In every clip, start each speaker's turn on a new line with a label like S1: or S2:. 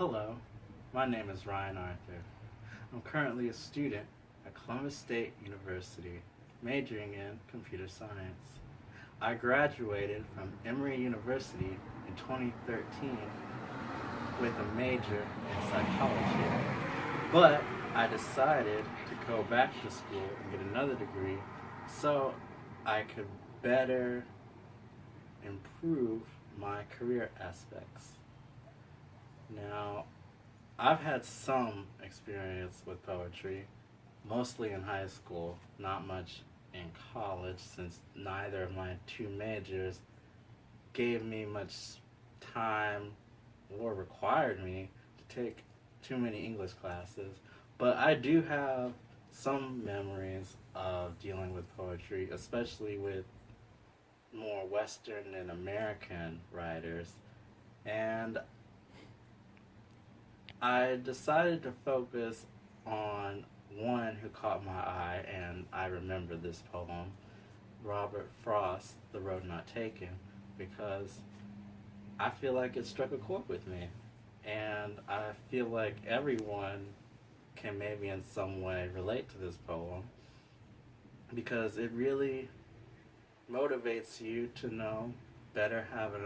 S1: Hello, my name is Ryan Arthur. I'm currently a student at Columbus State University, majoring in computer science. I graduated from Emory University in 2013 with a major in psychology, but I decided to go back to school and get another degree so I could better improve my career aspects. Now, I've had some experience with poetry, mostly in high school, not much in college, since neither of my two majors gave me much time or required me to take too many English classes. But I do have some memories of dealing with poetry, especially with more Western and American writers. And I decided to focus on one who caught my eye, and I remember this poem, Robert Frost, The Road Not Taken, because I feel like it struck a chord with me. And I feel like everyone can maybe in some way relate to this poem because it really motivates you to know better, have an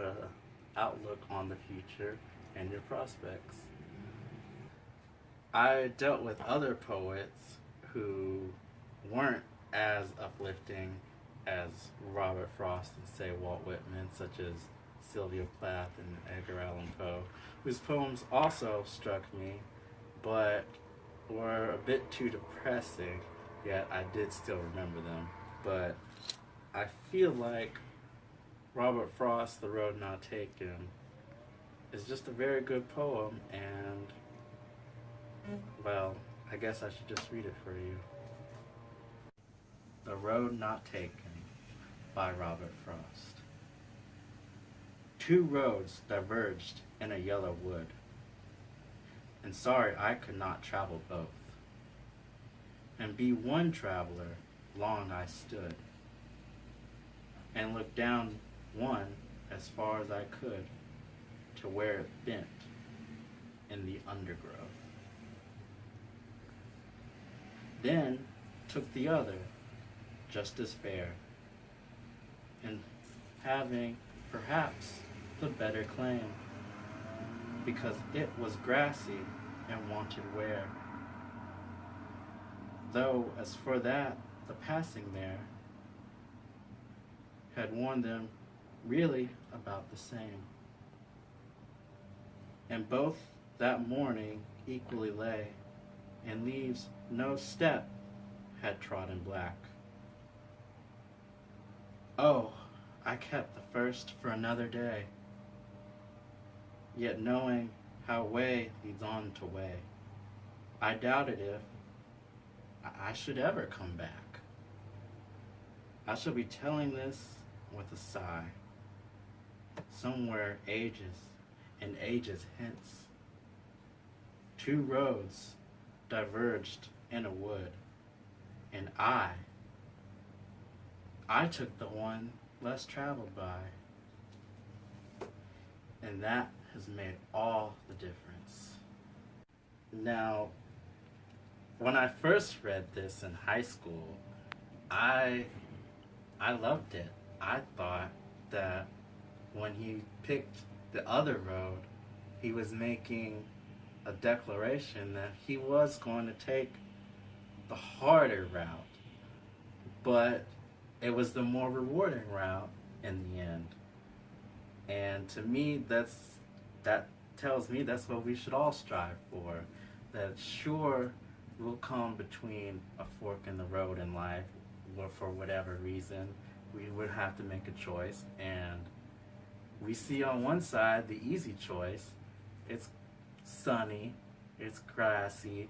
S1: outlook on the future and your prospects. I dealt with other poets who weren't as uplifting as Robert Frost and, say, Walt Whitman, such as Sylvia Plath and Edgar Allan Poe, whose poems also struck me, but were a bit too depressing, yet I did still remember them. But I feel like Robert Frost, The Road Not Taken, is just a very good poem, and well, I guess I should just read it for you. The Road Not Taken by Robert Frost. Two roads diverged in a yellow wood, and sorry I could not travel both. And be one traveler, long I stood, and looked down one as far as I could to where it bent in the undergrowth. Then took the other, just as fair, and having perhaps the better claim, because it was grassy and wanted wear. Though as for that, the passing there had worn them really about the same. And both that morning equally lay, and leaves no step had trodden black. Oh, I kept the first for another day, yet knowing how way leads on to way, I doubted if I should ever come back. I shall be telling this with a sigh, somewhere ages and ages hence. Two roads diverged in a wood, and I took the one less traveled by, and that has made all the difference. Now, when I first read this in high school, I loved it. I thought that when he picked the other road, he was making a declaration that he was going to take the harder route, but it was the more rewarding route in the end. And to me, that tells me that's what we should all strive for. That sure, we'll come between a fork in the road in life, or for whatever reason, we would have to make a choice, and we see on one side the easy choice. It's sunny, it's grassy,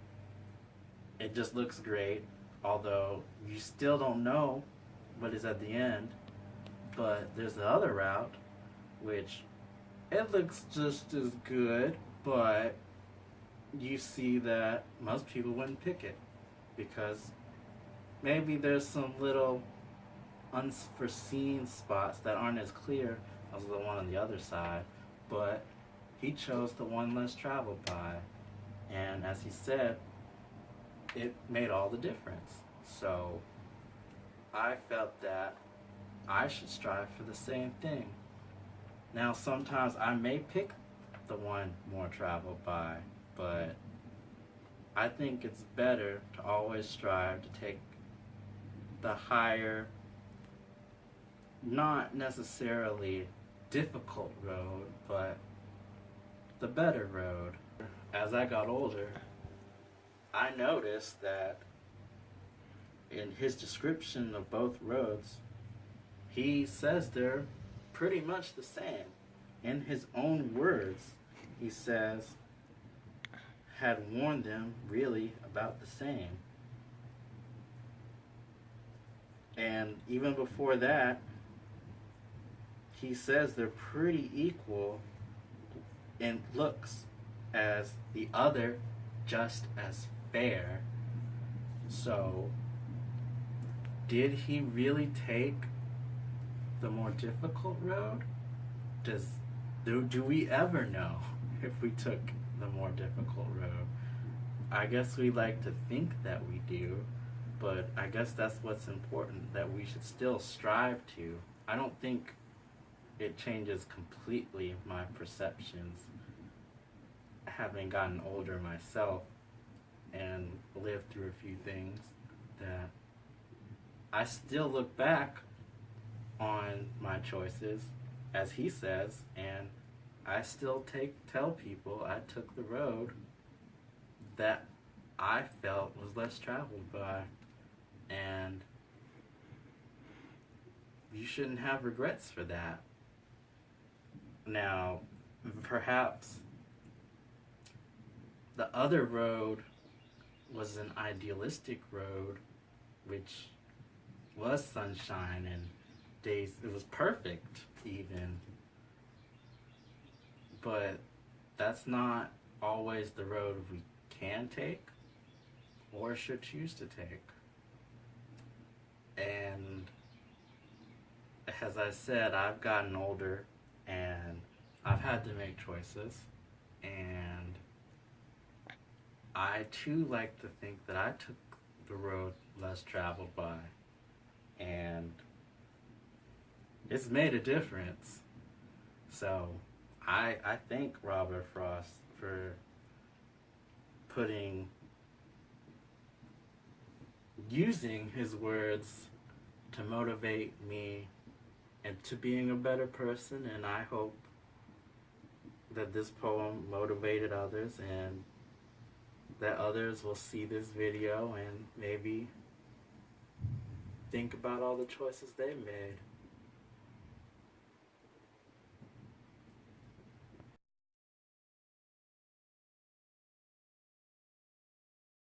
S1: it just looks great, although you still don't know what is at the end. But there's the other route, which it looks just as good, but you see that most people wouldn't pick it because maybe there's some little unforeseen spots that aren't as clear as the one on the other side, but he chose the one less traveled by. And as he said, it made all the difference. So I felt that I should strive for the same thing. Now, sometimes I may pick the one more traveled by, but I think it's better to always strive to take the higher, not necessarily difficult road, but the better road. As I got older, I noticed that in his description of both roads, he says they're pretty much the same. In his own words, he says, had warned them really about the same. And even before that, he says they're pretty equal in looks as the other just as fair. So, did he really take the more difficult road? Do we ever know if we took the more difficult road? I guess we like to think that we do, but I guess that's what's important, that we should still strive to. I don't think it changes completely my perceptions, having gotten older myself and lived through a few things, that I still look back on my choices, as he says, and I still tell people I took the road that I felt was less traveled by. And you shouldn't have regrets for that. Now, perhaps the other road was an idealistic road, which was sunshine and days, it was perfect even. But that's not always the road we can take or should choose to take. And as I said, I've gotten older and I've had to make choices, and I too like to think that I took the road less traveled by, and it's made a difference. So I thank Robert Frost for using his words to motivate me and to being a better person, and I hope that this poem motivated others and that others will see this video and maybe think about all the choices they made.